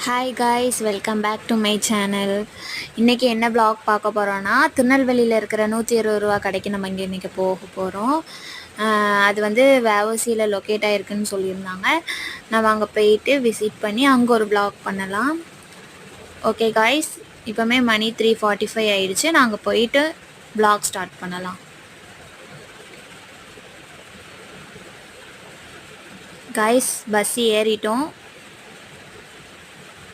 Hi guys, welcome back to my channel. இன்றைக்கி என்ன block பார்க்க போகிறோன்னா, திருநெல்வேலியில் இருக்கிற 120 ரூபா கடைக்கு நம்ம இன்றைக்கி போக போகிறோம். அது வந்து வேவசியில் லொக்கேட் ஆகிருக்குன்னு சொல்லியிருந்தாங்க. நம்ம அங்கே போயிட்டு விசிட் பண்ணி அங்கே ஒரு ப்ளாக் பண்ணலாம். ஓகே காய்ஸ், இப்போமே மணி 3:45 ஆகிடுச்சு. நாங்கள் போயிட்டு ப்ளாக் ஸ்டார்ட் பண்ணலாம். காய்ஸ், பஸ் ஏறிட்டோம்.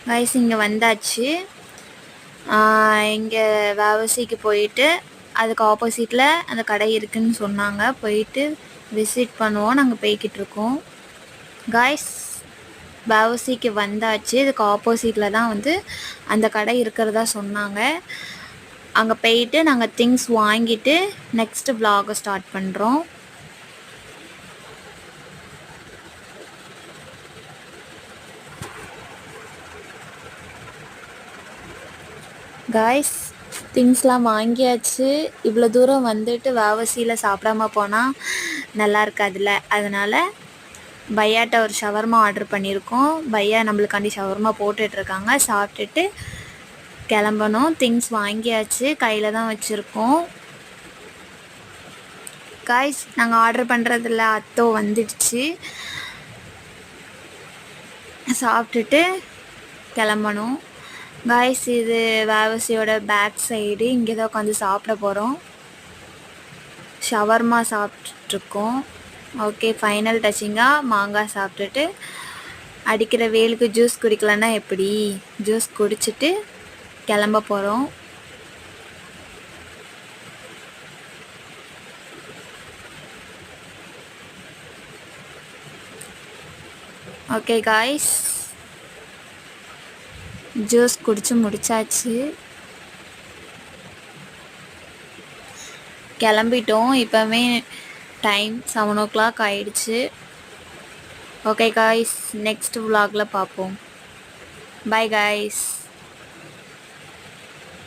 காய்ஸ், இங்கே வந்தாச்சு. இங்கே வேவசிக்கு போயிட்டு அதுக்கு ஆப்போசிட்டில் அந்த கடை இருக்குதுன்னு சொன்னாங்க. போயிட்டு விசிட் பண்ணுவோம். நாங்கள் போய்கிட்டு இருக்கோம். காய்ஸ், வேவசிக்கு வந்தாச்சு. இதுக்கு ஆப்போசிட்டில் தான் வந்து அந்த கடை இருக்கிறதா சொன்னாங்க. அங்கே போயிட்டு நாங்கள் திங்ஸ் வாங்கிட்டு நெக்ஸ்ட்டு வ்ளாகை ஸ்டார்ட் பண்ணுறோம். காய்ஸ், திங்ஸ்லாம் வாங்கியாச்சு. இவ்வளோ தூரம் வந்துட்டு வேவசியில் சாப்பிடாம போனால் நல்லா இருக்காதுல்ல. அதனால் பையாட்ட ஒரு ஷவர்மா ஆர்டர் பண்ணியிருக்கோம். பையா நம்மளுக்காண்டி ஷவர்மா போட்டுட்ருக்காங்க. சாப்பிட்டுட்டு கிளம்பணும். திங்ஸ் வாங்கியாச்சு, கையில் தான் வச்சுருக்கோம். காய்ஸ், நாங்கள் ஆர்டர் பண்ணுறதில்ல, அத்தோ வந்துடுச்சு. சாப்பிட்டுட்டு கிளம்பணும். காய்ஸ், இது வேவசியோட பேக் சைடு. இங்கே தான் உட்காந்து சாப்பிட போகிறோம். ஷவர்மா சாப்பிட்டுட்ருக்கோம். ஓகே, ஃபைனல் டச்சிங்காக மாங்காய் சாப்பிட்டுட்டு அடிக்கிற வெயிலுக்கு ஜூஸ் குடிக்கலன்னா எப்படி, ஜூஸ் குடிச்சிட்டு கிளம்ப போகிறோம். ஓகே காய்ஸ், ஜூஸ் குடித்து முடிச்சாச்சு. கிளம்பிட்டோம். இப்போவே டைம் 7 o'clock ஆயிடுச்சு. ஓகே காய்ஸ், நெக்ஸ்ட் vlogல பார்ப்போம். By guys.